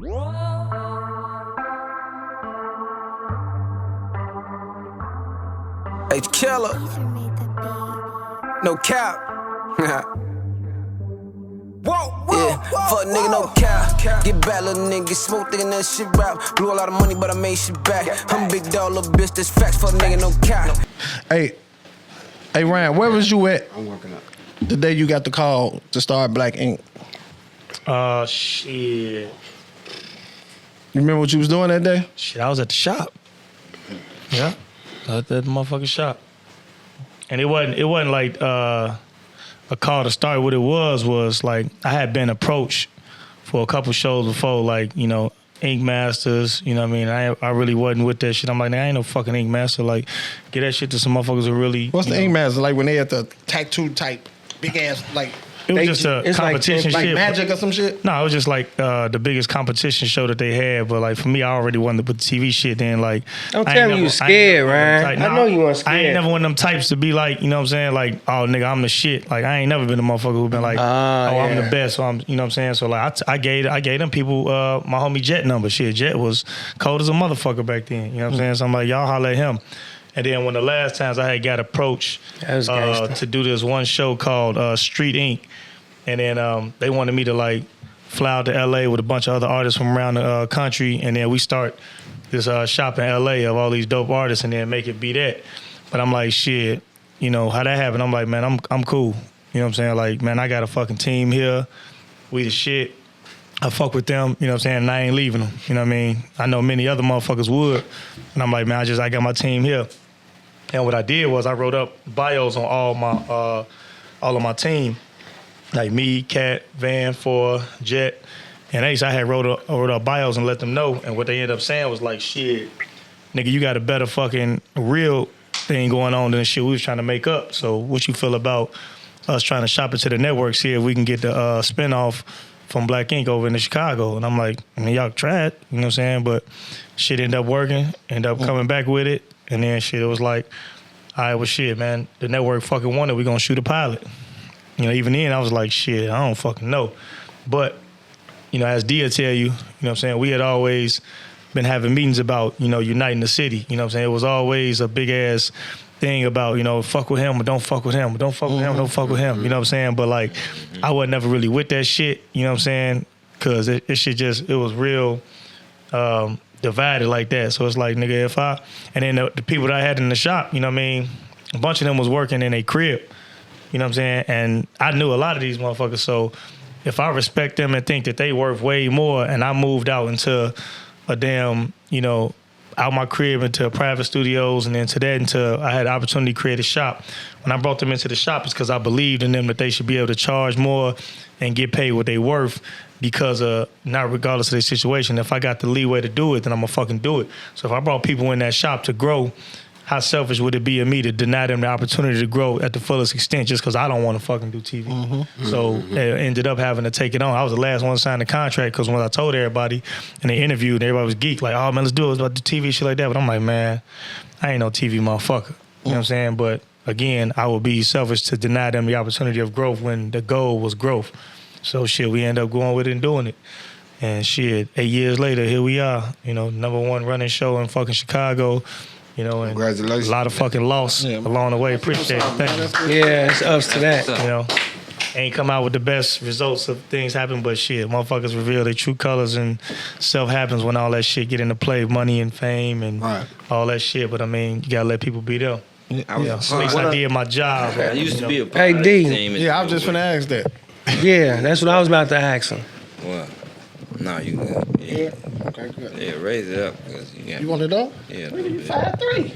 H killer, no cap. Yeah, fuck nigga, no cap. Get back, little nigga, get smooth, thinking that shit rap. Blew a lot of money, but I made shit back. I'm big dog, little bitch, this facts, fuck nigga, no cap. Hey, Ryan, where was you at? I'm working up. The day you got the call to start Black Ink. Shit. You remember what you was doing that day? Shit, I was at the shop. Yeah, I was at the motherfucking shop. And it wasn't like a call to start. What it was like I had been approached for a couple shows before, like, you know, Ink Masters, you know what I mean? I really wasn't with that shit. I'm like, nah, I ain't no fucking Ink Master. Like, get that shit to some motherfuckers who really... What's the Ink Master? Like when they at the tattoo type, big ass, like... It was just a competition like shit. Like Magic or some shit? No, it was just like the biggest competition show that they had. But like for me, I already wanted to put the TV shit then. Like, don't tell me you scared, Ryan. I know you weren't scared. I ain't never one of them types to be like, you know what I'm saying? Like, oh nigga, I'm the shit. Like I ain't never been a motherfucker who been like, I'm the best. So I'm, you know what I'm saying? So like I gave them people my homie Jet number. Shit, Jet was cold as a motherfucker back then. You know what I'm saying? So I'm like, y'all holler at him. And then one of the last times I had got approached to do this one show called Street Ink. And then they wanted me to like fly out to LA with a bunch of other artists from around the country, and then we start this shop in LA of all these dope artists, and then make it be that. But I'm like, shit, you know how that happened? I'm like, man, I'm cool. You know what I'm saying? Like, man, I got a fucking team here. We the shit. I fuck with them. You know what I'm saying? And I ain't leaving them. You know what I mean? I know many other motherfuckers would, and I'm like, man, I got my team here. And what I did was I wrote up bios on all of my team. Like me, Cat, Van, Four, Jet, and Ace. I had wrote up bios and let them know. And what they ended up saying was like, shit, nigga, you got a better fucking real thing going on than the shit we was trying to make up. So what you feel about us trying to shop into the network, see if we can get the spinoff from Black Ink over in Chicago? And I'm like, I mean, y'all tried, you know what I'm saying? But shit ended up working, ended up coming back with it. And then shit, it was like, all right, well shit, man, the network fucking wanted, we gonna shoot a pilot. You know, even then I was like, shit, I don't fucking know. But, you know, as Dia tell you, you know what I'm saying, we had always been having meetings about, you know, uniting the city. You know what I'm saying? It was always a big ass thing about, you know, fuck with him or don't fuck with him. Don't fuck with him, don't fuck with him. You know what I'm saying? But like, I wasn't never really with that shit, you know what I'm saying? Cause it was real divided like that. So it's like, nigga, and then the people that I had in the shop, you know what I mean? A bunch of them was working in a crib. You know what I'm saying? And I knew a lot of these motherfuckers. So if I respect them and think that they worth way more, and I moved out into a damn, you know, out my crib into private studios, and then I had the opportunity to create a shop. When I brought them into the shop, it's because I believed in them that they should be able to charge more and get paid what they worth because of, not regardless of their situation. If I got the leeway to do it, then I'm gonna fucking do it. So if I brought people in that shop to grow, how selfish would it be of me to deny them the opportunity to grow at the fullest extent just because I don't want to fucking do TV? Mm-hmm. So they ended up having to take it on. I was the last one to sign the contract because when I told everybody in the interview, everybody was geeked, like, oh man, let's do it. It's about the TV, shit like that. But I'm like, man, I ain't no TV motherfucker. You know what I'm saying? But again, I would be selfish to deny them the opportunity of growth when the goal was growth. So shit, we end up going with it and doing it. And shit, 8 years later, here we are. You know, #1 running show in fucking Chicago. You know, and congratulations. A lot of fucking loss along the way. Appreciate it. Thanks. Yeah, it's ups to that. You know, ain't come out with the best results of things happen, but shit, motherfuckers reveal their true colors and stuff happens when all that shit get into play, money and fame and all that shit. But I mean, you gotta let people be there. At least I did my job. I used to be a part of D. the team. Yeah, I was just finna ask that. Yeah, that's what I was about to ask him. Well, no, you good. Yeah. Okay, good. Yeah, raise it up because you got. You want it up? Yeah. You 5'3".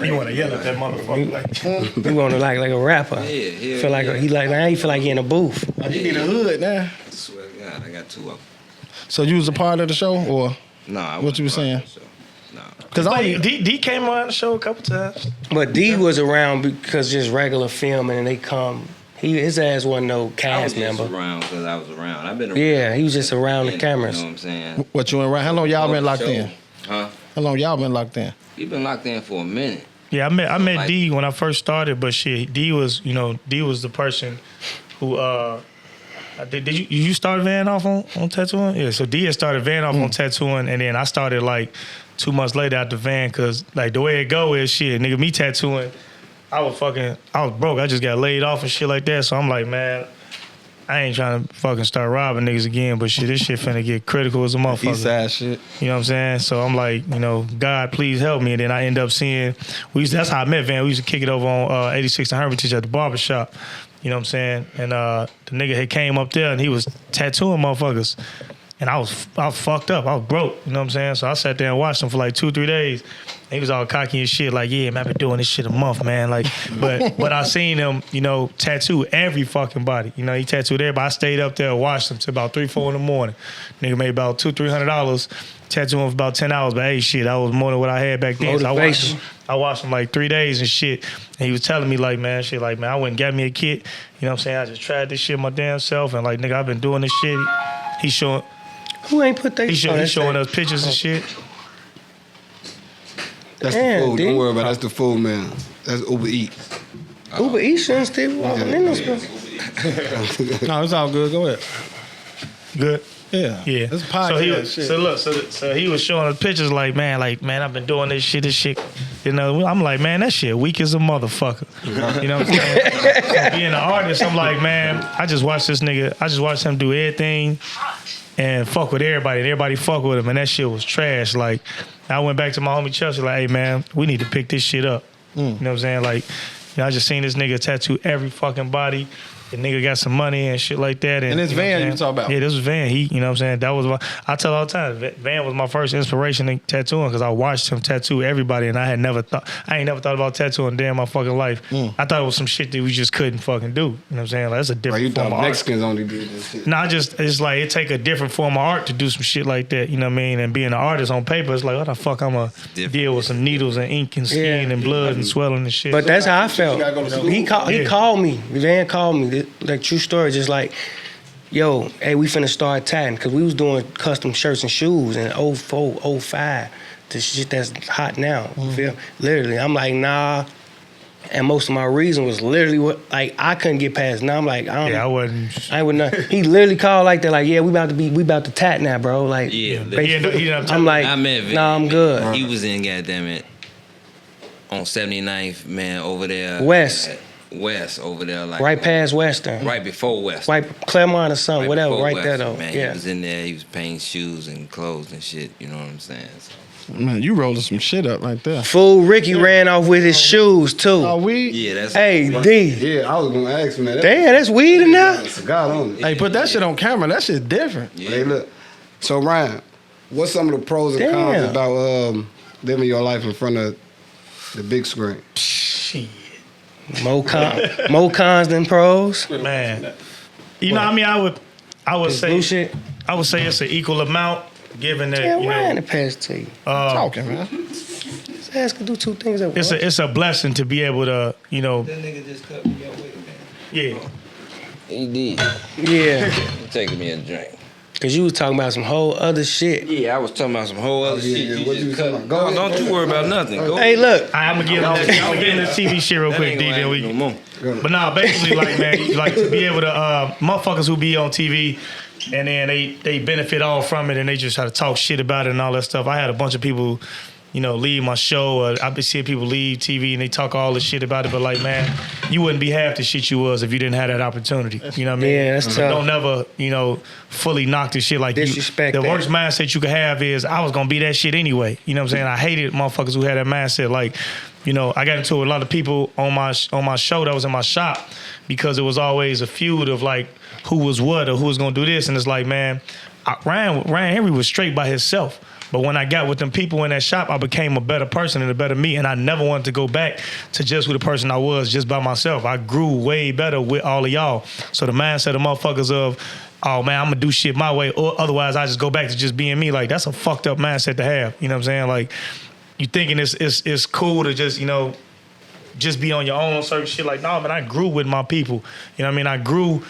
You want to yell at that motherfucker like? You want to like a rapper? Yeah. Feel like now you feel like you in a booth. You need a hood now. I swear to God, I got 2 of them. So you was a part of the show, or No, what you were saying? No. Because D came on the show a couple times. But D was around because just regular filming, and they come. His ass wasn't no cast member. I was just around because I was around. I've been around. Yeah, he was just around the cameras. You know what I'm saying? What you and Ryan? How long y'all been locked in? Huh? How long y'all been locked in? We've been locked in for a minute. Yeah, I met D when I first started, but shit, D was the person who Did you start Van off on tattooing? Yeah, so D had started Van off on tattooing, and then I started like 2 months later after Van, because like the way it go is shit, nigga, me tattooing, I was broke. I just got laid off and shit like that, so I'm like, man, I ain't trying to fucking start robbing niggas again, but shit, this shit finna get critical as a motherfucker. Eastside shit. You know what I'm saying? So I'm like, you know, God, please help me. And then I end up seeing, that's how I met Van. We used to kick it over on 86th and Hermitage at the barbershop. You know what I'm saying? And the nigga had came up there and he was tattooing motherfuckers. And I was fucked up. I was broke. You know what I'm saying? So I sat there and watched him for like 2-3 days. And he was all cocky and shit, like, yeah, man, I've been doing this shit a month, man. Like, but I seen him, you know, tattoo every fucking body. You know, he tattooed everybody. I stayed up there and watched him till about 3-4 in the morning. Nigga made about $200-$300 tattooing for about 10 hours. But hey, shit, that was more than what I had back then. So I watched him like 3 days and shit. And he was telling me like, man, I went and got me a kit. You know what I'm saying? I just tried this shit my damn self. And like, nigga, I've been doing this shit. He's showing. Who ain't put that? He's showing us pictures and shit. That's the food. Don't worry about it. That's the food, man. That's Uber Eats. Uber Eats shouldn't still walking in this stuff. No, it's all good. Go ahead. Good. Yeah. It's podcast. So he was showing us pictures like, man, I've been doing this shit. You know, I'm like, man, that shit weak as a motherfucker. You know what I'm saying? So being an artist, I'm like, man, I just watched this nigga. I just watched him do everything and fuck with everybody. And everybody fuck with him, and that shit was trash. Like, I went back to my homie Chelsea, like, hey, man, we need to pick this shit up. You know what I'm saying? Like, you know, I just seen this nigga tattoo every fucking body. The nigga got some money and shit like that. And this Van you talking about? Yeah, this was Van. You know what I'm saying? That was I tell all the time, Van was my first inspiration in tattooing because I watched him tattoo everybody, and I ain't never thought about tattooing damn my fucking life. I thought it was some shit that we just couldn't fucking do. You know what I'm saying? Like, that's a different form of art. Mexicans only do this shit. Nah, it's like it take a different form of art to do some shit like that. You know what I mean? And being an artist on paper, it's like, what the fuck I'm gonna deal with some needles and ink and skin and blood and swelling and shit. But that's how I felt. He called me. Van called me. Like, true story. Just like, yo, hey, we finna start tatting, because we was doing custom shirts and shoes in 04, 05. The shit that's hot now. You feel? Literally, I'm like, nah. And most of my reason was literally what, like, I couldn't get past. Now I'm like, I would not. He literally called like that, like, yeah, we about to tat now, bro. Like, Yeah, I'm like, I met Van. nah, I'm good. He was in, goddamn it, on 79th, man, over there. West over there, like right past Western. Right before West. Right, Claremont or something, whatever, right West, there though. Man, yeah. He was in there, he was painting shoes and clothes and shit, you know what I'm saying? So. Man, you rolling some shit up right there. Fool Ricky ran off with his shoes too. Oh, weed? Yeah, that's Hey, D. Yeah, I was gonna ask him that. Damn, that's weed in there? God on it. Hey, put that shit on camera. That shit's different. Yeah. Hey, look. So, Ryan, what's some of the pros and cons about living your life in front of the big screen? Shit. More cons than pros. Man. You know, I mean, I would say bullshit. I would say it's an equal amount, given that, Yeah, you Ryan know, to pass it to you. Talking, man. This ass can do two things at once. it's a blessing to be able to, you know, That nigga just cut me out with, man. yeah. He did. Yeah, He taking me a drink. because you was talking about some whole other shit. Yeah, I was talking about some whole other shit. yeah, You what just you cut. talking about? Go ahead, Don't you worry about nothing. Go Hey, look. I'm gonna get into this TV shit real That quick, ain't D. gonna Then we happen no more. But nah, basically, like, man, like to be able to motherfuckers who be on TV and then they benefit all from it and they just try to talk shit about it and all that stuff. I had a bunch of people, you know, leave my show. I've been seeing people leave TV and they talk all this shit about it. But like, man, you wouldn't be half the shit you was if you didn't have that opportunity. You know what I mean? Yeah, that's So tough. don't never, you know, fully knock this shit like Disrespect The that. worst mindset you could have is I was gonna be that shit anyway. You know what I'm saying? I hated motherfuckers who had that mindset. Like, you know, I got into it with a lot of people on my show that was in my shop because it was always a feud of like who was what or who was gonna do this, and it's like, man, Ryan Henry was straight by himself. But when I got with them people in that shop, I became a better person and a better me, and I never wanted to go back to just who the person I was just by myself. I grew way better with all of y'all. So the mindset of motherfuckers of, oh man, I'm gonna do shit my way, or otherwise I just go back to just being me. Like, that's a fucked up mindset to have. You know what I'm saying? Like, you thinking it's cool to just, you know, just be on your own certain shit. Like, no, man, I grew with my people. You know what I mean? I grew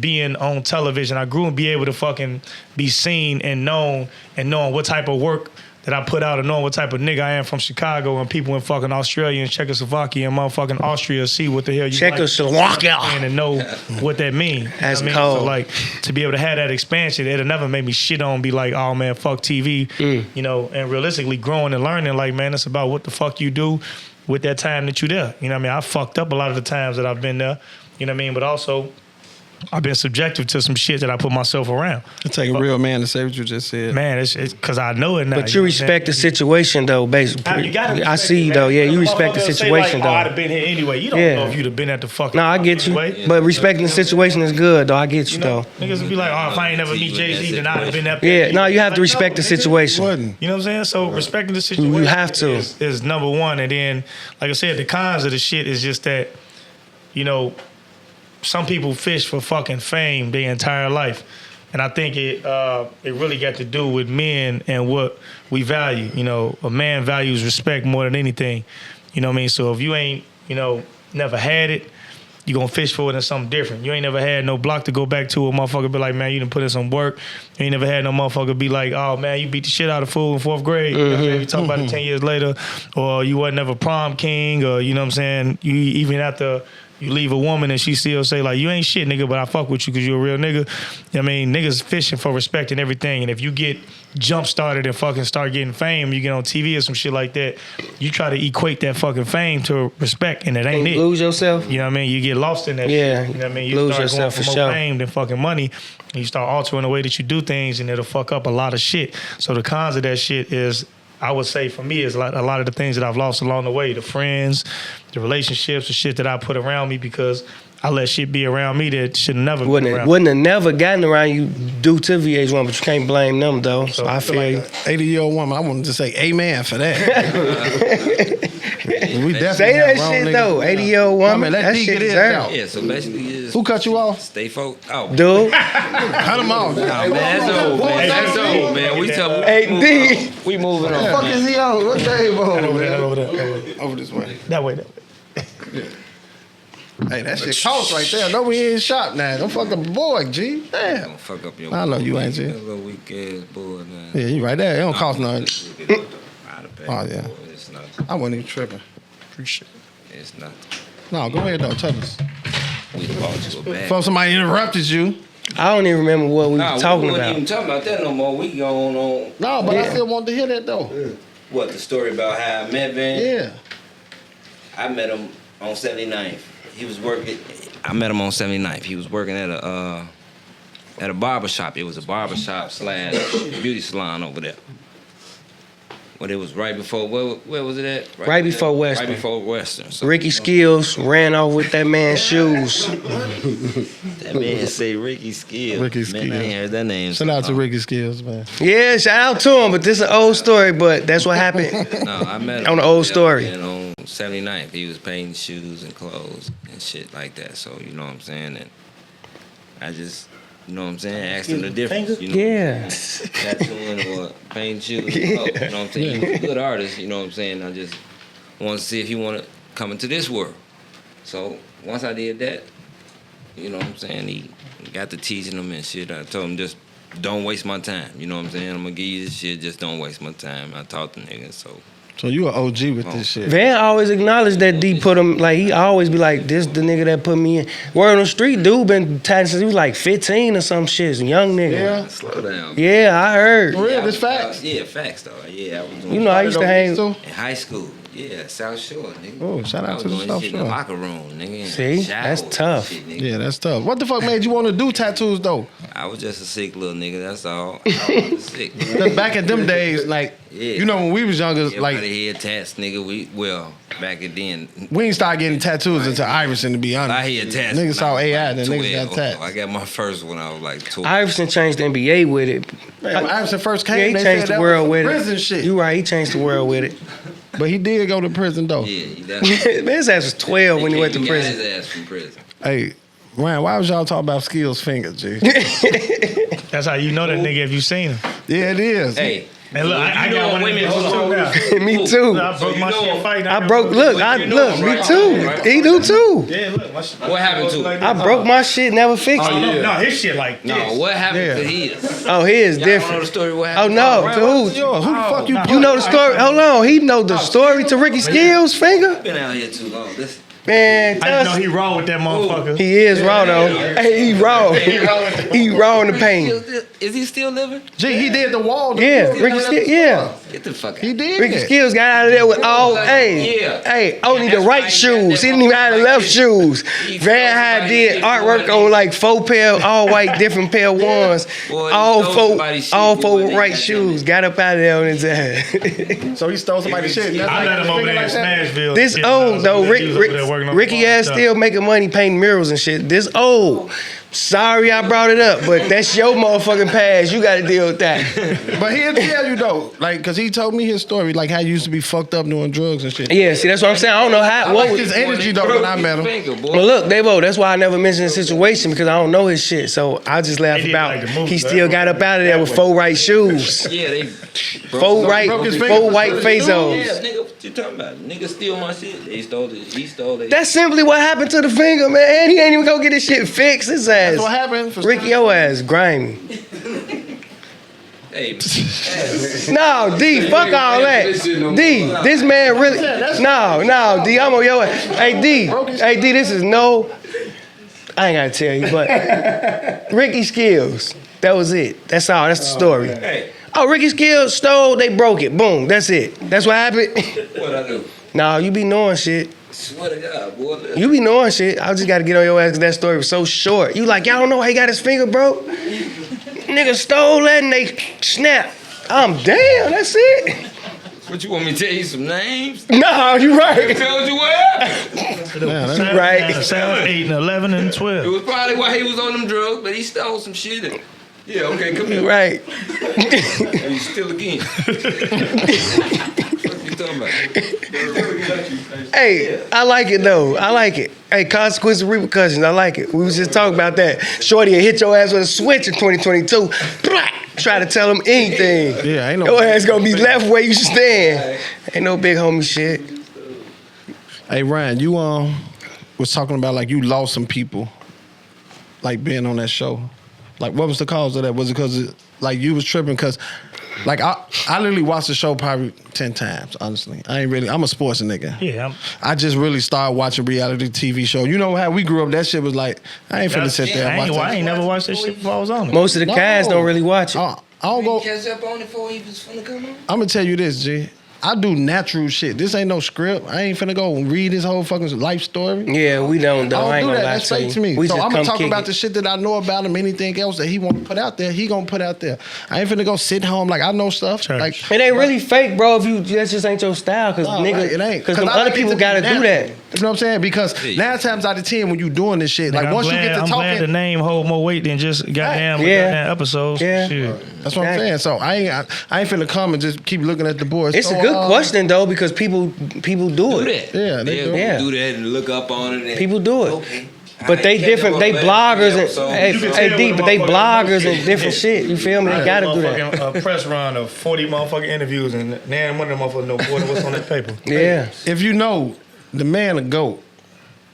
being on television. I grew and be able to fucking be seen and known and knowing what type of work that I put out and knowing what type of nigga I am from Chicago, and people in fucking Australia and Czechoslovakia and motherfucking Austria see what the hell you Czechoslovakia like and know what that means. That's you know cold. So like to be able to have that expansion, it'll never make me shit on, be like, oh man, fuck TV, you know. And realistically, growing and learning, like man, it's about what the fuck you do with that time that you there. You know what I mean? I fucked up a lot of the times that I've been there. You know what I mean? But also, I've been subjective to some shit that I put myself around. It take a real man to say what you just said. Man, it's because I know it now. But you respect the situation though, basically. You gotta I see it, though. Yeah, you Motherfucker respect the say, situation like, though. Oh, I'd have been here anyway. You don't know if you'd have been at the fucking. No, I get you. Anyway. But respecting the situation is good though. I get you though. Niggas would be like, oh, if I ain't never meet Jay-Z, then I'd have been up Yeah, there. no, you have to Like, respect the nigga. situation. You know what I'm saying? So respecting the situation You have to. is number one. And then, like I said, the cons of the shit is just that, you know, some people fish for fucking fame their entire life. And I think it really got to do with men and what we value. You know, a man values respect more than anything. You know what I mean? So if you ain't, you know, never had it, you gonna fish for it in something different. You ain't never had no block to go back to. A motherfucker be like, man, you done put in some work. You ain't never had no motherfucker be like, oh man, you beat the shit out of fool in 4th grade. You know what I'm saying? You talk about it 10 years later, or you wasn't never prom king, or you know what I'm saying? You even after you leave a woman and she still say like, you ain't shit, nigga, but I fuck with you because you a real nigga. I mean, niggas fishing for respect and everything. And if you get jump started and fucking start getting fame, you get on TV or some shit like that, you try to equate that fucking fame to respect, and it ain't it. Lose yourself. You know what I mean? You get lost in that Yeah, shit. You know what I mean? You lose start yourself going for for more sure. fame than fucking money, and you start altering the way that you do things, and it'll fuck up a lot of shit. So the cons of that shit is, I would say for me, is a lot of the things that I've lost along the way, the friends, the relationships, the shit that I put around me because I let shit be around me that should never be around. Wouldn't have never gotten around you due to VH1, but you can't blame them though. So I feel you. 80-year-old woman, I wanted to say amen for that. We definitely Say have that wrong shit niggas. though, 80-year-old woman. I mean, let that D shit get his deserved. out. Yeah, so basically, you just Who cut you off? stay focused. Oh, Dude, Cut him off. Nah, man, that's old, man. That's old, man. We tell hey D. we moving What the on. fuck is he on? What day, bro? Over there. Over this way. That way. Hey, that shit cost right there. No, we ain't shop now. Don't fuck up a boy, G. Damn. Don't fuck up your. I know you ain't, G. That little weak ass boy, man. Yeah, you right there. It don't cost nothing. Oh yeah. It's not. I wasn't even tripping. Appreciate it. It's not. No, go ahead though. Tell us. We bought you a bag. Before somebody interrupted you. I don't even remember what we were talking we wasn't about. even talking about that no more. We going on. No, but I still wanted to hear that though. What, the story about how I met Van? Yeah. I met him on 79th. He was working. I met him on 79th. He was working at a barber shop. It was a barber shop / beauty salon over there. But it was right before, where was it at? Right before Western. Right before Western. So, Ricky Skills ran off with that man's shoes. that man say Ricky Skills. Ricky Man, I Skills. ain't heard that name. Shout out to Ricky Skills, man. Yeah, shout out to him, but this is an old story, but that's what happened. No, I met him On the old story. And on 79th, he was painting shoes and clothes and shit like that. So, you know what I'm saying? And I just, you know what I'm saying, asked him the difference. You know, Yeah. tattooing or painting shoes and clothes. You know what I'm saying? He was a good artist, you know what I'm saying? I just wanted to see if he wanted to come into this world. So once I did that, you know what I'm saying, he got to teaching him and shit. I told him just don't waste my time. You know what I'm saying? I'm gonna give you this shit, just don't waste my time. I taught the nigga, so. So you an OG with this shit. Van always acknowledged that D put him, like, he always be like, this the nigga that put me in. Word on the street, dude been tatted since he was like 15 or some shit. Young nigga. Yeah. Slow down. Yeah, I heard. For real, this facts. Yeah, facts though. Yeah, I was doing You know, I used to hang. So, in high school. Yeah, South Shore, nigga. Oh, shout out I was to the doing South shit in Shore. the locker room, nigga. in See? the shower That's and tough. shit, nigga. yeah, that's tough. What the fuck made you want to do tattoos though? I was just a sick little nigga. That's all. I was sick. Because back in them days, like, Yeah. you know, when we was younger, Everybody like, here tats, nigga. Back then, we ain't start getting tattoos until Iverson, to be honest. I hear tats. Niggas saw when I AI, was then like niggas got 12. tats. I got my first one. I was like 12. Iverson changed the NBA with it. Man, when Iverson first Yeah, came, he they changed said the that world was with prison it. shit. You right, he changed the world with it. But he did go to prison though. Yeah, that's. Man, his ass was 12 when he went to got prison. his ass from prison. Hey, Ryan, why was y'all talking about Skills' fingers, G? That's how you know that nigga if you seen him. Yeah, it is. Hey, And look, I got one women. of Hold on. those Me too. I broke my shit fighting. I broke. Look, me too. He do too. Yeah, look. My shit, What happened to it? I broke my shit, never fixed it. No, his shit like this. No, what happened to his? Oh, his Y'all know the different. story? What Oh happened? no, to who? Yo, who the fuck you? You know the story? Hold on, he know the story to Ricky Skills' finger. Been out here too long. Listen. Man, I tell just know us. he raw with that motherfucker. He is raw though. Hey, he raw. He raw in the pain. Is he still living? Gee, he did the wall. Yeah, Ricky Skills. Yeah, Get the fuck out. He did. Ricky Skills got out of there with all. Hey, only the right shoes. He didn't even have the left shoes. Rhyan did artwork on like 4 pair, all white, different pair of ones. Boy, All stole four, somebody's shit, all boy, four they right got shoes. them. Got up out of there on his ass. So he stole somebody's shit. and that's I like let him his over finger there in like that? Smashville. This Shit, old though, he was over there working on Ricky the ass stuff. still making money painting murals and shit. This old. Sorry I brought it up, but that's your motherfucking past. You got to deal with that. But he'll tell you though, like, cause he told me his story, like how he used to be fucked up doing drugs and shit. Yeah, see, that's what I'm saying. I don't know how. I What like was, his energy though when I met him. well, look, Davo, that's why I never mentioned the situation because I don't know his shit. So I just laugh They did about like the movie, he though. still got up out of there with 4 right shoes. Yeah, they Four right, broke his 4 finger. white Yeah, Fazos. nigga, what you talking about? Nigga steal my shit. They stole it. He stole it. That's simply what happened to the finger, man. He ain't even go get his shit fixed. His ass. That's what happened. For Ricky, your ass grimy. Hey, No, D, fuck all that. D, this man really. No, D, I'm on your ass. Hey, D, this is no. I ain't gotta tell you, but Ricky Skills. That was it. That's all. That's the story. hey, Oh, Ricky Skills stole. They broke it. Boom. That's it. That's what happened. what I do? Nah, you be knowing shit. Swear to God, boy. Listen. You be knowing shit. I just gotta get on your ass because that story was so short. You like, y'all don't know how he got his finger broke? Nigga stole that and they snapped. I'm damn, that's it. What you want me to tell you some names? No, you right. Told you what happened. Right. 7, 8, and 11, and It 12. was probably why he was on them drugs, but he stole some shit. And, yeah, okay, come here. Right. And you steal again. What you talking about? Hey, I like it though. I like it. Hey, consequences and repercussions. I like it. We was just talking about that. Shorty will hit your ass with a switch in 2022. Try to tell him anything. Yeah, ain't no. Your ass gonna be left where you stand. Ain't no big homie shit. Hey Ryan, you was talking about like you lost some people, like being on that show. Like, what was the cause of that? Was it because like you was tripping? Because like I literally watched the show probably 10 times. Honestly, I'm a sports nigga. Yeah, I just really started watching reality TV show. You know how we grew up? That shit was like I ain't finna sit there and watch I that. ain't never watched that shit before I was on it. Most of the No. cast don't really watch it. I don't go. Catch up on it before he was finna come on? I'm gonna tell you this, G. I do natural shit. This ain't no script. I ain't finna go and read his whole fucking life story. Yeah, we don't though. I I ain't don't do gonna that. lie That's to fake you. to me. We So just I'm gonna come talk kick about it. the shit that I know about him. Anything else that he want to put out there, he gonna put out there. I ain't finna go sit home like I know stuff. Church. Like It ain't really fake, bro. If you that just ain't your style, cause no, nigga, like, it ain't. cause them I other like it people to be gotta do natural. that. You know what I'm saying? Because 9 times out of 10 when you doing this shit, like Nigga, once you get to I'm glad the talking, name hold more weight than just goddamn episodes. Yeah. Shit. that's what I'm saying. So I ain't finna come and just keep looking at the boards. It's So, a good question though, because people do Do it. that. Yeah, they They'll do. Yeah. do that and look up on it. And, People do it. Okay. But they different. They bloggers and You can hey tell D, when but a they motherfucker bloggers knows and shit. different shit. You feel me? They gotta do that. A press run of 40 motherfucking interviews, and then one of them motherfuckers know more than what's on that paper. Yeah. If you know the man a goat,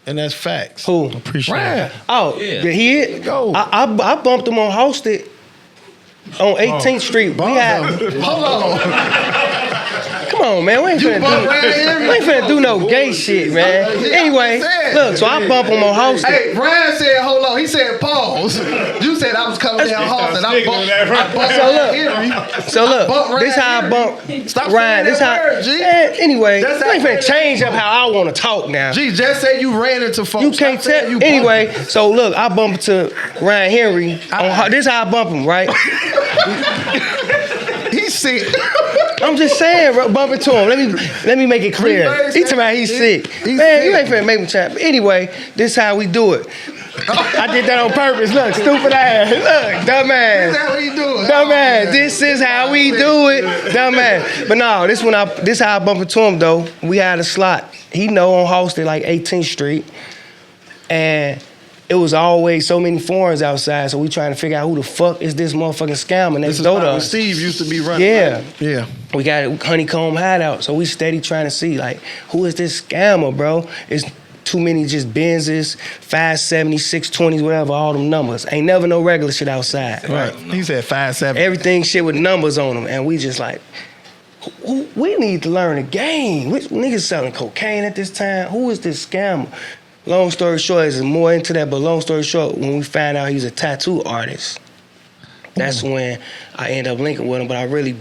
and that's facts. Who? Appreciate Ryan. it. Oh, Yeah. he is. Go. I bumped him on Hosted on 18th Street. We had. Hold on. Come on, man. We ain't finna do no gay shit, man. Anyway, look. So I bump him on Hosted. Hey, Ryan said, hold on. He said, pause. You said I was coming down hard and I bumped So look, Bump this how I Ryan. bump Stop Ryan. saying This that how. word, G. Anyway, That's I how ain't Ryan finna change up how I want to talk now. Gee, just say you ran into folks. You can't Stop saying tell. you Anyway, so look, I bump into Ryan Henry. This how I bump him, right? bumped. He's sick. I'm just saying, bro, bump into him. Let me make it clear. He talking about he's sick. Man, you ain't finna make me chat. Anyway, this how we do it. I did that on purpose. Look, stupid ass. Look, dumbass. That's how we do it. Dumbass. This is how we do it. Dumbass. But no, this how I bump into him though. We had a slot. He know on Hosted like 18th Street. And it was always so many foreigners outside, so we trying to figure out who the fuck is this motherfucking scammer next door to us. Steve used to be running. Yeah. Right? Yeah. We got a honeycomb hideout, so we steady trying to see, like, who is this scammer, bro? It's too many just Benzes, 570s, 620s, whatever, all them numbers. Ain't never no regular shit outside. Right. He said 5'7". Everything shit with numbers on them, and we just like, we need to learn the game. Which niggas selling cocaine at this time? Who is this scammer? Long story short, is more into that, but long story short, when we found out he was a tattoo artist, that's when I ended up linking with him, but I really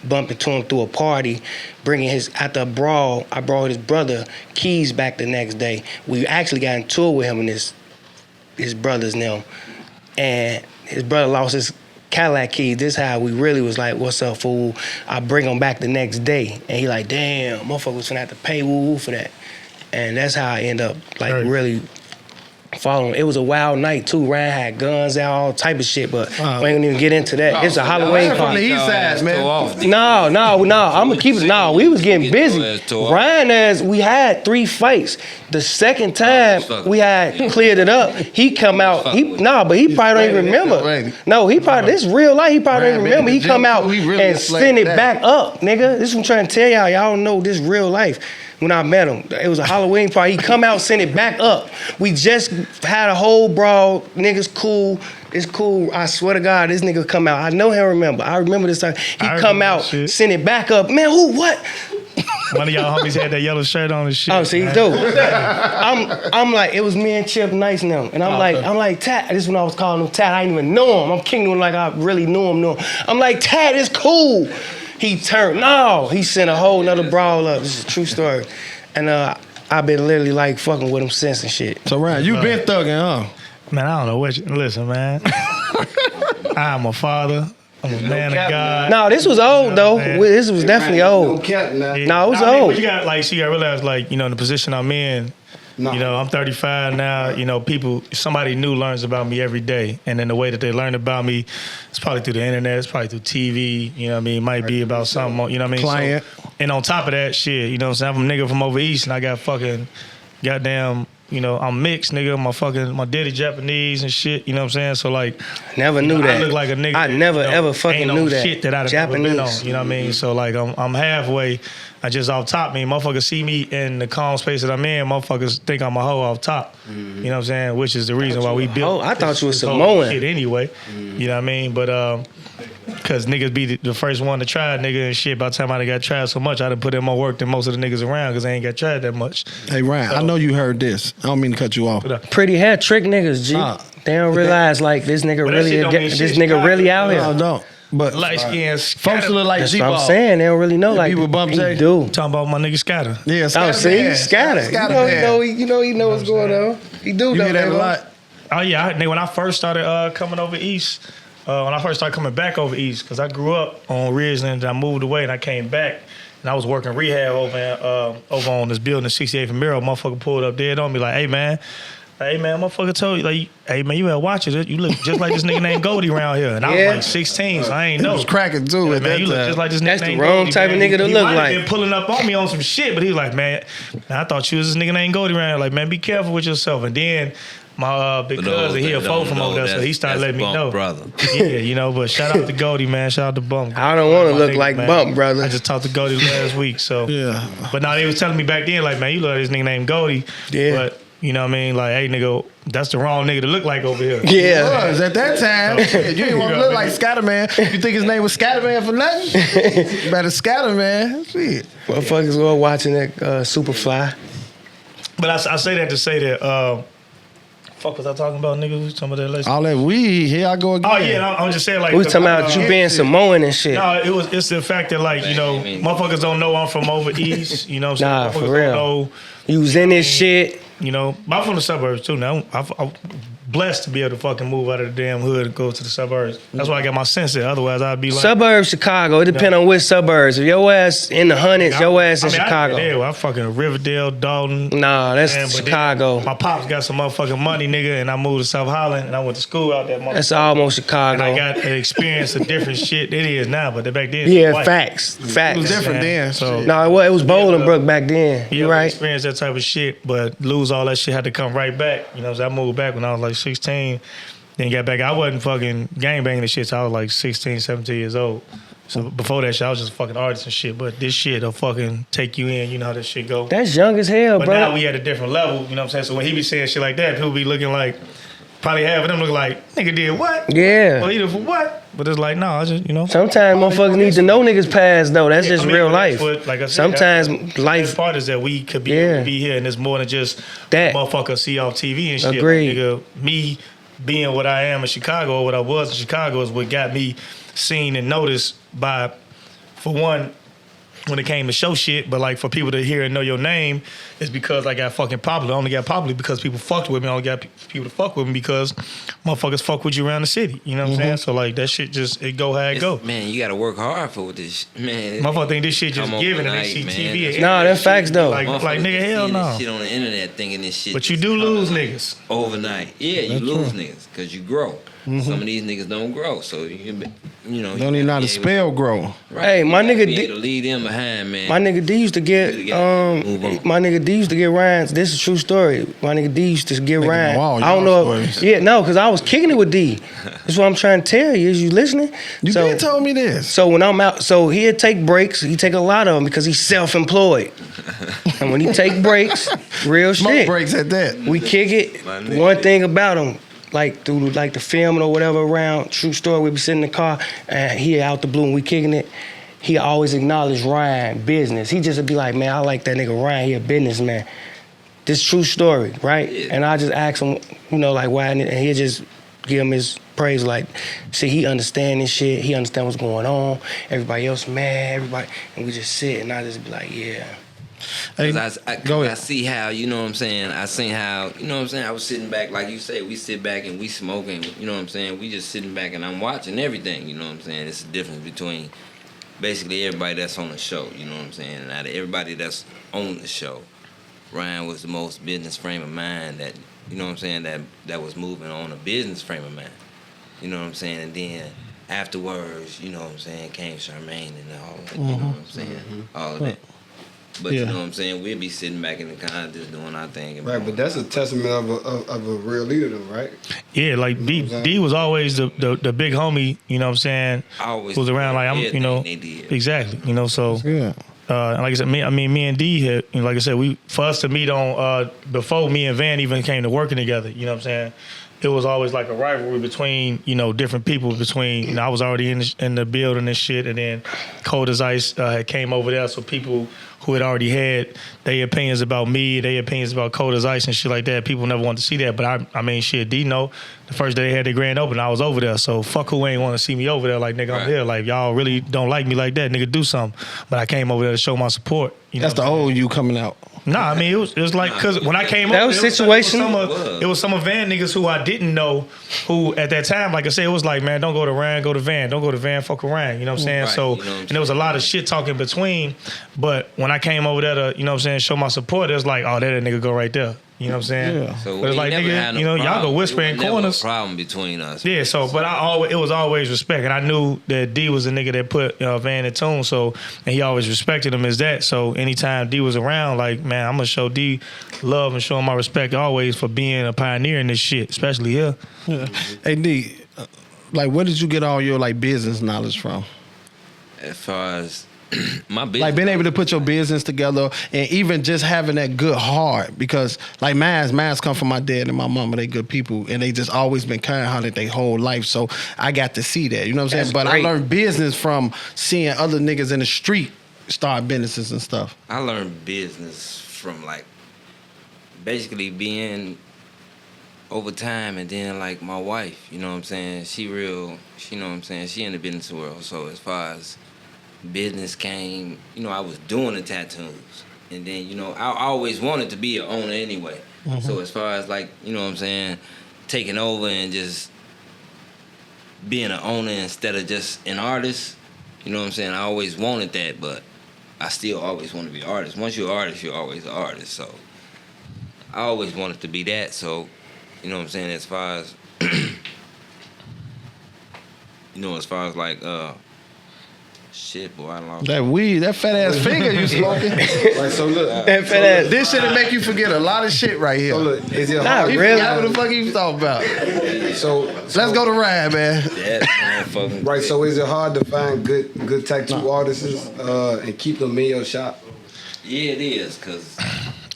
bumped into him through a party, bringing after a brawl, I brought his brother keys back the next day. We actually got in tour with him and his brothers now, and his brother lost his Cadillac keys. This how we really was like, what's up, fool? I bring him back the next day, and he like, damn, motherfucker was gonna have to pay woo for that. And that's how I end up like really following. It was a wild night too. Rhyan had guns out, all type of shit, but we ain't gonna even get into that. It's a Halloween party. East side, man. No, I'm gonna keep it. No, we was getting busy. Rhyan we had 3 fights. The second time we had cleared it up, he come out. But he probably don't even remember. No, he probably, this real life, he probably don't even remember. He come out and send it back up, nigga. This is what I'm trying to tell y'all. Y'all don't know this real life. When I met him, it was a Halloween party. He come out, send it back up. We just had a whole brawl. Niggas cool. It's cool. I swear to God, this nigga come out. I know him remember. I remember this time. He come out, send it back up. Man, who, what? One of y'all homies had that yellow shirt on and shit. Oh, see, dude. I'm like, it was me and Chip Nice now. And I'm like, Tatt. This is when I was calling him Tatt. I didn't even know him. I'm kicking him like I really knew him. I'm like, Tatt, it's cool. He turned, he sent a whole nother brawl up. This is a true story. And I've been literally like fucking with him since and shit. So Ryan, you been thugging, huh? Man, I don't know what listen, man. I'm a father. I'm a man of God. No, this was old though. This was definitely old. No, it was old. But you got you gotta realize, like, in the position I'm in, I'm 35 now, somebody new learns about me every day. And then the way that they learn about me, it's probably through the internet, it's probably through TV, it might be about something, Client. So, and on top of that shit, I'm saying, I'm a nigga from over east and I got fucking goddamn, I'm mixed, nigga. My daddy Japanese and shit, you know what I'm saying? So, like, never knew that. I look like a nigga. I never ever fucking knew that. Shit that I've never been on, you know what I mean? So, like, I'm halfway. I just off top. Motherfuckers see me in the calm space that I'm in. Motherfuckers think I'm a hoe off top. You know what I'm saying? Which is the reason why we built. I thought you was Samoan. Shit anyway. You know what I mean? But because niggas be the first one to try a nigga and shit. By the time I got tried so much, I done put in more work than most of the niggas around because they ain't got tried that much. Hey Ryan, I know you heard this. I don't mean to cut you off. Pretty hair trick niggas, G. They don't realize like this nigga really out here. No, don't. But light skin, folks look like That's G-ball. what I'm saying. They don't really know like people bump he J. do. Talking about my nigga Scatter. Yeah, Scatter. Oh, see, Scatter. He know what's going on. He do You know hear that a lot. Oh yeah, nigga. When I first started coming over east, when I first started coming back over east, because I grew up on Ridgeland, and I moved away, and I came back, and I was working rehab over on this building, 68th and Merrill. Motherfucker pulled up dead on me like, hey man, motherfucker told you, like, hey man, you better watch it. You look just like this nigga named Goldie around here. And I was like 16, so I ain't know. He was cracking too at that you look time. just like this nigga That's named the wrong Goldie, type of man. nigga to He look might have like. been pulling up on me on some shit, but he was like, man, I thought you was this nigga named Goldie around here. Like, man, be careful with yourself. And then my big cousin, he a folk from over there, so he started letting me know. Brother. Yeah, but shout out to Goldie, man. Shout out to Bump. I don't want to look nigga, like man. Bump, brother. I just talked to Goldie last week, so. Yeah. But now they was telling me back then, like, man, you look like this nigga named Goldie. Yeah. But, you know what I mean? Like, hey, nigga, that's the wrong nigga to look like over here. Yeah. Was at that time. You didn't want to look like Scatterman. You think his name was Scatterman for nothing? You better Scatterman. Shit. Motherfuckers were watching that Superfly. But I say that to say that, fuck was I talking about, nigga? Some of that last. All that weed, here I go again. Oh yeah, I'm just saying like. We talking about you being Samoan and shit. No, it's the fact that like, motherfuckers don't know I'm from over east, you know what I'm saying? Nah, for real. Don't know, You was in this shit. I'm from the suburbs too now. I'm blessed to be able to fucking move out of the damn hood and go to the suburbs. That's why I got my sense there. Otherwise, I'd be like. Suburbs, Chicago. It depends on which suburbs. If your ass in the hundreds, your ass in Chicago. I'm fucking Riverdale, Dalton. Nah, that's but Chicago. My pops got some motherfucking money, nigga, and I moved to South Holland, and I went to school out there. That's almost Chicago. And I got to experience a different shit. It is now, but back then. Yeah, white. facts. It was different then. So, no, it was Bolingbrook back then. Yeah, You right? Experience that type of shit, but lose all that shit, had to come right back. You know, so I moved back when I was like 16. Then got back. I wasn't fucking gangbanging and shit till I was like 16, 17 years old. So before that shit, I was just a fucking artist and shit. But this shit'll fucking take you in. You know how this shit go. That's young as hell, but bro. But now we at a different level. You know what I'm saying? So when he be saying shit like that, people be looking like, probably half of them look like, nigga did what? Yeah. Well, either for what? But it's like, no, I just, you know. Sometimes motherfuckers need to know niggas past, though. That's just real life. What, like I said, sometimes life. The part is that we could be, able to be here, and it's more than just that motherfucker see off TV and shit. Agreed. Like, nigga, me being what I am in Chicago, or what I was in Chicago, is what got me seen and noticed by, for one, when it came to show shit, but like for people to hear and know your name is because I got fucking popular. I only got popular because people fucked with me. I only got people to fuck with me because motherfuckers fuck with you around the city. You know what I'm saying? So like that shit just, it go how it go. Man, you gotta work hard for this, man. Motherfucker think this shit just given and they see TV. Nah, that's facts though. Like nigga, hell no. Shit on the internet thinking this shit. But you do lose niggas. Overnight. Yeah, you lose niggas because you grow. Some of these niggas don't grow, so you know. Don't even know how to spell grow. Right. Hey, my nigga D to lead them behind, man. My nigga D used to get my nigga D used to get Ryan's. This is a true story. My nigga D used to get Ryan. I don't know. Yeah, no, because I was kicking it with D. That's what I'm trying to tell you. Is you listening? You been told me this. So when I'm out, so he'd take breaks. He take a lot of them because he's self-employed. And when he take breaks, real Smoke shit. breaks at that. We kick it. One thing about him, like through like the filming or whatever around, true story, we be sitting in the car and he out the blue and we kicking it. He always acknowledge Ryan business. He just would be like, man, I like that nigga Ryan, he a businessman. This true story, right? Yeah. And I just ask him, you know, like why, and he'll just give him his praise, like, see, he understand this shit, he understand what's going on, everybody else mad, everybody, and we just sit and I just be like, yeah. Hey, I see how, you know what I'm saying, I seen how, you know what I'm saying, I was sitting back, like you say, we sit back and we smoking, you know what I'm saying, we just sitting back and I'm watching everything, you know what I'm saying, it's the difference between basically everybody that's on the show, you know what I'm saying, and out of everybody that's on the show, Ryan was the most business frame of mind that, you know what I'm saying, that was moving on a business frame of mind, you know what I'm saying, and then afterwards, you know what I'm saying, came Charmaine and all that, you know what I'm saying, all of that. But you know what I'm saying? We'll be sitting back in the car just doing our thing. Right, but that's a testament of a real leader, though, right? Yeah, like D was always the big homie. You know what I'm saying? Always was around like I'm. You know, exactly. You know, so yeah. Like I said, me and D had, you know, like I said, for us to meet on before me and Van even came to working together. You know what I'm saying? It was always like a rivalry between, you know, different people. Between, you know, I was already in the building and shit, and then Cold as Ice had came over there, so people who had already had their opinions about me, their opinions about Cold as Ice and shit like that, people never wanted to see that. But I mean, shit, D know, the first day they had their grand opening, I was over there. So fuck who ain't want to see me over there. Like, nigga, I'm here. Like, y'all really don't like me like that. Nigga, do something. But I came over there to show my support. You know. That's the old you coming out. Nah, I mean, it was like, because when I came that up, was situation. It was some of Van niggas who I didn't know, who at that time, like I said, it was like, man, don't go to Ryan, go to Van. Don't go to Van, fuck Ryan. You know what I'm saying? Right, So, you know and there was a lot of shit talking between. But when I came over there to, you know what I'm saying, show my support, it was like, oh, that nigga go right there. You know what I'm saying? Yeah. So but it's like, nigga, you know, y'all go whisper in corners. Never a problem between us. Yeah, so, but it was always respect. And I knew that D was the nigga that put Van in tune, so, and he always respected him as that. So anytime D was around, like, man, I'm going to show D love and show him my respect always for being a pioneer in this shit, especially here. Yeah. Hey, D, like, where did you get all your, like, business knowledge from? As far as my business, like being able to put your business together and even just having that good heart, because like mine's come from my dad and my mama. They good people and they just always been kind-hearted their whole life. So I got to see that, you know what I'm saying? But great. I learned business from seeing other niggas in the street start businesses and stuff. I learned business from like basically being over time, and then like my wife, you know what I'm saying? She know what I'm saying? She in the business world. So as far as business came, you know, I was doing the tattoos. And then, you know, I always wanted to be an owner anyway. Mm-hmm. So as far as like, you know what I'm saying, taking over and just being an owner instead of just an artist, you know what I'm saying? I always wanted that, but I still always want to be an artist. Once you're an artist, you're always an artist. So I always wanted to be that. So, you know what I'm saying, as far as, you know, as far as like, Shit, boy, I lost. That weed, that fat ass finger you smoking. Right, so look. That fat ass. This shit'll make you forget a lot of shit right here. So look, is it Not hard? You really. forgot what the fuck you was talking about. So Let's go to Ryan, man. That motherfucking right, so is it hard to find good tattoo artists and keep them in your shop? Yeah, it is, cause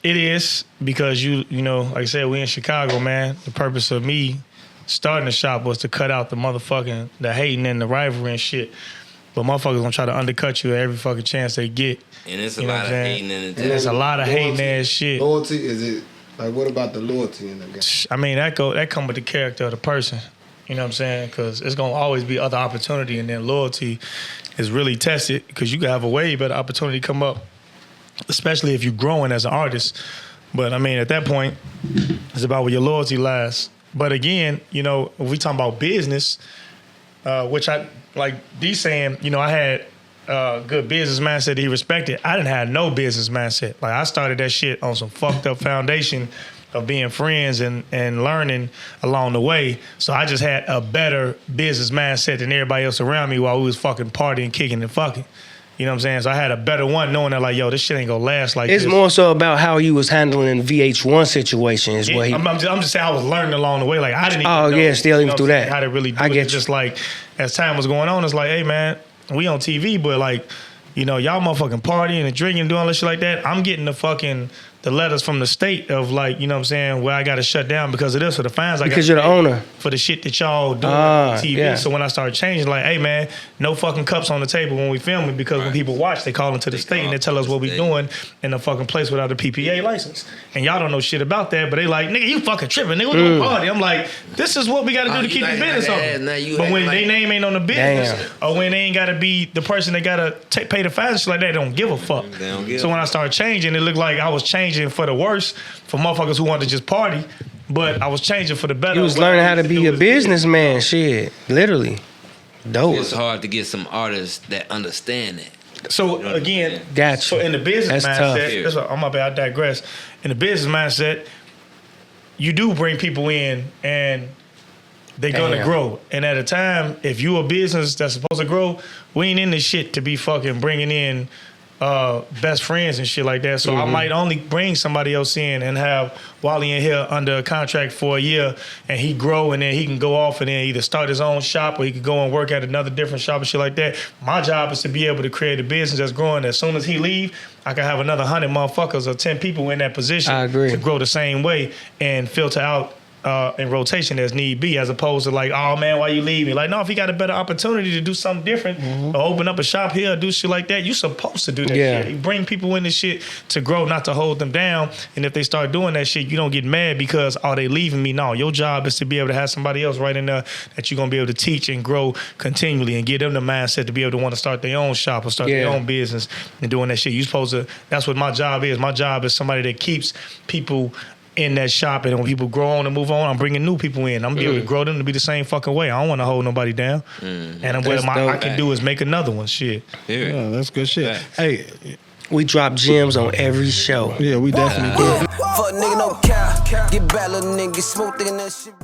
It is because you know, like I said, we in Chicago, man. The purpose of me starting the shop was to cut out the hating and the rivalry and shit. But motherfuckers gonna try to undercut you at every fucking chance they get. and it's a You know lot what of I'm hating saying? in And it. It's a lot of hating loyalty- ass shit. Loyalty, is it like what about the loyalty in the game? I mean, that come with the character of the person. You know what I'm saying? Because it's gonna always be other opportunity, and then loyalty is really tested because you can have a way better opportunity come up, especially if you're growing as an artist. But I mean, at that point, it's about where your loyalty lies. But again, you know, if we talking about business, which I like D saying, you know, I had good business mindset that he respected. I didn't have no business mindset. Like I started that shit on some fucked up foundation of being friends and learning along the way. So I just had a better business mindset than everybody else around me while we was fucking partying, kicking and fucking. You know what I'm saying? So I had a better one knowing that like, yo, this shit ain't gonna last like It's this. more so about how you was handling the VH1 situation is what he. I'm just saying I was learning along the way. Like I didn't even Oh, know, yeah, still you even know through what I'm saying, that. how to really do I it. get It's you. just like as time was going on, it's like, hey man, we on TV, but like, you know, y'all motherfucking partying and drinking and doing all this shit like that. I'm getting the letters from the state of like, you know what I'm saying, where I gotta shut down because of this, or the fines I got Because you're the owner. for the shit that y'all doing on TV. yeah. So when I started changing, like, hey man, no fucking cups on the table when we filming because when people watch, they call into the state and they tell us what we doing in the fucking place without a PPA license. And y'all don't know shit about that, but they like, nigga, you fucking tripping, nigga, we doing party. I'm like, this is what we gotta do to keep the business open. But when they name ain't on the business, or when they ain't gotta be the person that gotta pay the fines and shit like that, they don't give a fuck. They don't give So when I started changing, it looked like I was changing for the worse for motherfuckers who wanted to just party, but I was changing for the better. You was What learning I how to used be do a was businessman, shit. Literally. Dope. It's hard to get some artists that understand that. So again, Gotcha. So in the business That's tough. mindset, that's what, I'm about to digress. In the business mindset, you do bring people in and they're gonna Damn. grow. And at a time, if you a business that's supposed to grow, we ain't in this shit to be fucking bringing in best friends and shit like that. So I might only bring somebody else in and have Wally in here under a contract for a year and he grow and then he can go off and then either start his own shop or he could go and work at another different shop and shit like that. My job is to be able to create a business that's growing. As soon as he leave, I can have another 100 motherfuckers or 10 people in that position I agree. to grow the same way and filter out in rotation as need be, as opposed to like, oh man, why you leaving? Like, no, if he got a better opportunity to do something different or open up a shop here or do shit like that, you supposed to do that Yeah. shit. You bring people in this shit to grow, not to hold them down. And if they start doing that shit, you don't get mad because, oh, they leaving me. No, your job is to be able to have somebody else right in there that you're going to be able to teach and grow continually and give them the mindset to be able to want to start their own shop or start their own business and doing that shit. You supposed to, that's what my job is. My job is somebody that keeps people in that shop, and when people grow on and move on, I'm bringing new people in. I'm gonna be able to grow them to be the same fucking way. I don't want to hold nobody down. And what I can do is make another one. Shit. Yeah, that's good shit. Facts. Hey, We drop gems on every show. yeah, we definitely do. Fuck nigga, no cap. Get back, little nigga. Smoke thinking that shit.